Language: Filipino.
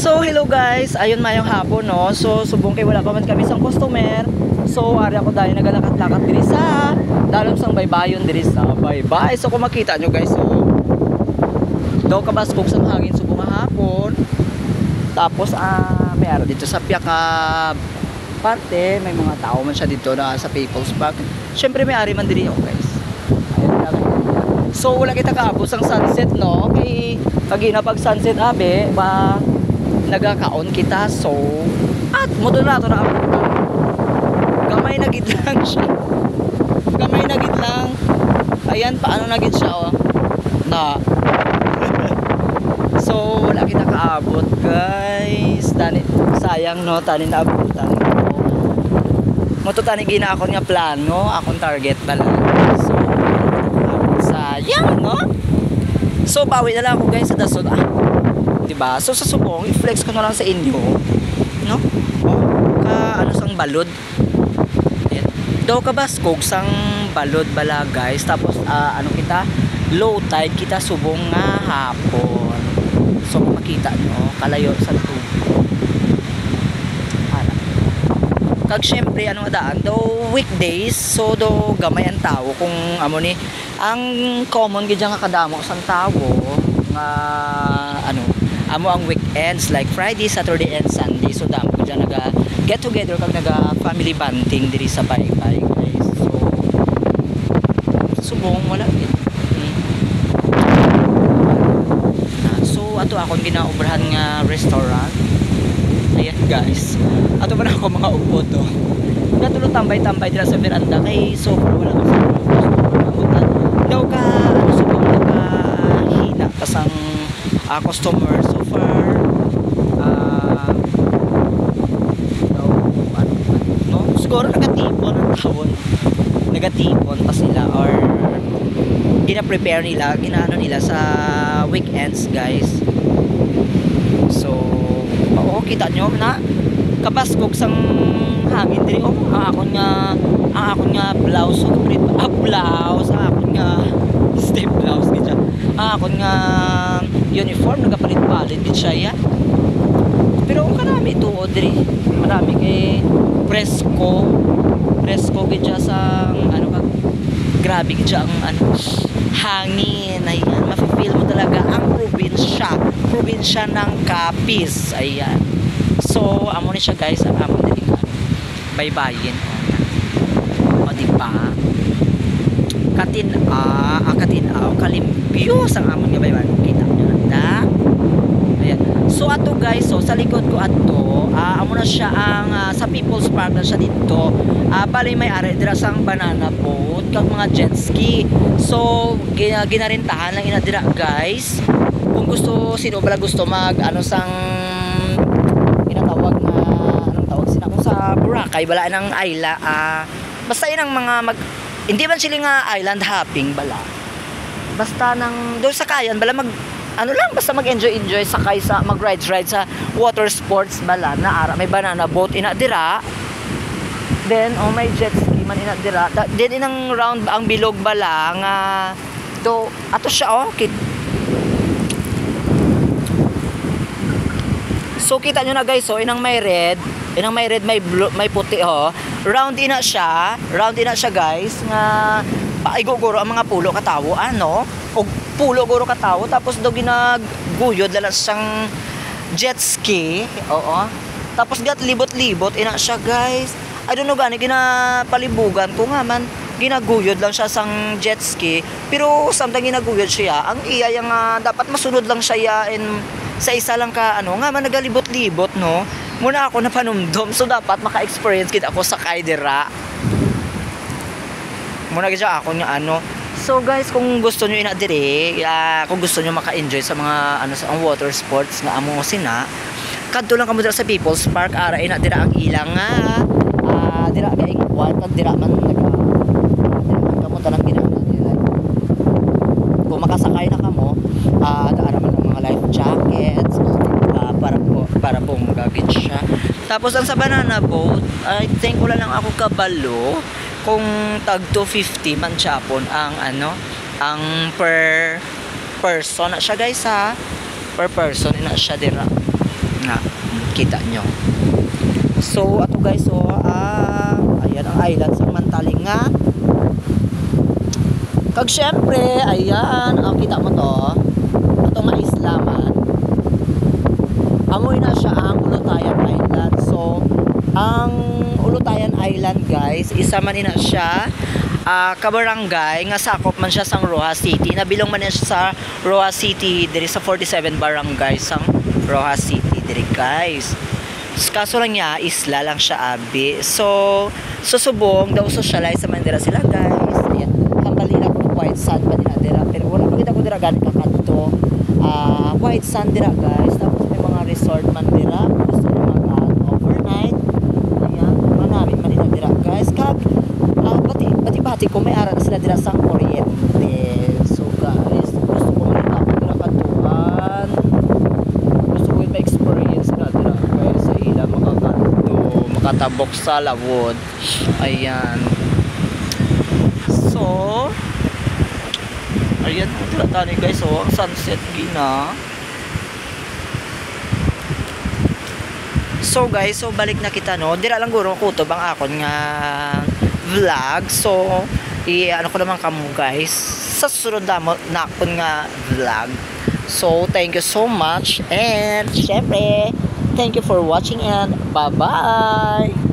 So hello guys, ayun mayong hapon no. So subong kay wala pa man kami sang customer. So ari ako dahil nagalakat-lakat diri sa dalom sang baybayon diri sa baybay. So kung makita nyo guys, so daw kabaskog sang hangin subong hapon. Tapos may ara dito sa piyaka parte, may mga tao man siya dito na sa People's Park. Syempre may ari man diri ako guys. Ayun lang. So wala kita kaabot sang sunset no. Kay kagina pag sunset abe ba nagakaon kita, so at moderato na ako gamay na gid lang siya, gamay na gid lang. Ayan paano na gid siya oh na so wala kita kaabot guys, tani sayang no, tani na abutan ko mo to, tani gina ako nga plano, akong target pala, so sayang no. So bawi na lang ako guys sa dasod diba? So sa subong i-flex ko na lang sa inyo no, ka ano sang balod. Ayan. Daw kabaskog sang balod bala guys. Tapos ano kita, low tide kita subong nga hapon. So kung makita nyo kalayo sa tubig kag syempre ano daan daw weekdays, so daw gamay ang tao kung amo ni ang common gid nga kadamo sang tao nga ano amo ang weekends like Friday, Saturday and Sunday. So damo ko dyan naga get together kag naga family bonding diri sa baybay guys. So subong wala gid so ato akong ginaubrahan nga restaurant. Ayan guys, ato man ako mga upo to natulo tambay-tambay dira sa veranda kay so wala kasi daw ka ano subong ka hina kasang customer so far no, siguro nagatipon ang tawon, nagatipon pa sila or gina-prepare nila, ginaano nila sa weekends guys. So oo, kita nyo na kabaskog sang hangin diri ang akon nga blouse so blouse ang akon nga step blouse gid siya, ang akon nga uniform nagapalit-palit gid siya ya. Pero karami tuod diri, marami kay presko gid siya sang ano ka, grabe gid siya ang ano hangin. Ayan, mafe-feel mo talaga ang probinsya ng Capiz. Ayan, so amo ni siya guys, ang amo diri nga baybayin o diba katin-aw kalimpyo sang amon nga baybayin, kita nyo nanda. Ayan, so ato guys, so sa likod ko ato amo na siya ang sa People's Park na siya dito. Bali may ari dira sang banana boat kag mga jet ski. So ginarintahan lang ina dira guys. Kung gusto, sino bala gusto mag ano sang ginatawag na anong tawag sila kung sa Boracay bala ng isla, basta yun ang mga hindi man sila nga island hopping bala, basta nang doon sa kayan bala mag ano lang, basta mag enjoy sakay sa mag ride sa water sports bala na ara may banana boat ina dira, then may jet ski man ina dira, then inang round ang bilog bala nga to ato siya so kita nyo na guys, so inang may red may blue, may puti round ina siya guys nga paiguguro ang mga pulo katawo ano o pulo guro katawo, tapos daw ginaguyod lalas siyang jet ski. Oo, tapos gat libot-libot ina siya guys. I don't know gani ginapalibugan ko nga man ginaguyod lang siya sang jet ski, pero samtang ginaguyod siya ang iya yang dapat masunod lang siya in sa isa lang ka ano nga man nagalibot-libot no, muna ako napanumdom, so dapat maka-experience kita ako sa kaidera muna gid ako nga ano. So guys, kung gusto nyo ina dire, kung gusto nyo maka-enjoy sa mga ano sa water sports nga amo sina, kadto lang kamo dira sa People's Park, ara ina dira ang ilang nga dira kay ingwan kag dira man kamo tanang ginana dira. Kung makasakay na kamo ara man ang mga life jackets para po magagit siya. Tapos ang sa banana boat, I think wala lang ako kabalo kung tag 250 man Japon ang ano ang per person na siya guys ha, per person na siya dira. nga kita nyo. So ato guys, so ayan ang island sa Mantaling nga. Kag syempre ayan, kita mo to, ato nga islaman, amoy na siya ang Ulutayan Island. So ang Ulutayan Island guys, isa man ina siya kabarangay nga sakop man siya sang Rojas City, nabilong man siya sa Rojas City diri sa 47 barangay sang Rojas City diri guys. Kaso lang niya isla lang siya abi. So susubong daw socialize sa Mandira sila guys. Ayan, hambali na ko white sand pa din dira, pero wala pa kita ko dira gani kakadto. White sand dira guys, tapos may mga resort man dira, gusto mo overnight. Ayan, marami man dira guys. Kag bati ko may ara na sila dira sa Oriente. So guys, gusto ko makita ko dira katuan, gusto ko ma-experience na dira guys sa ila makatabok sa lawod. Ayan, so ayan dira tani guys, so ang sunset gina. So guys, so balik na kita no, dira lang guro kutob ang akon nga vlog. So ano ko naman kamo guys sa susunod na akon nga vlog. So thank you so much, and syempre thank you for watching, and bye bye.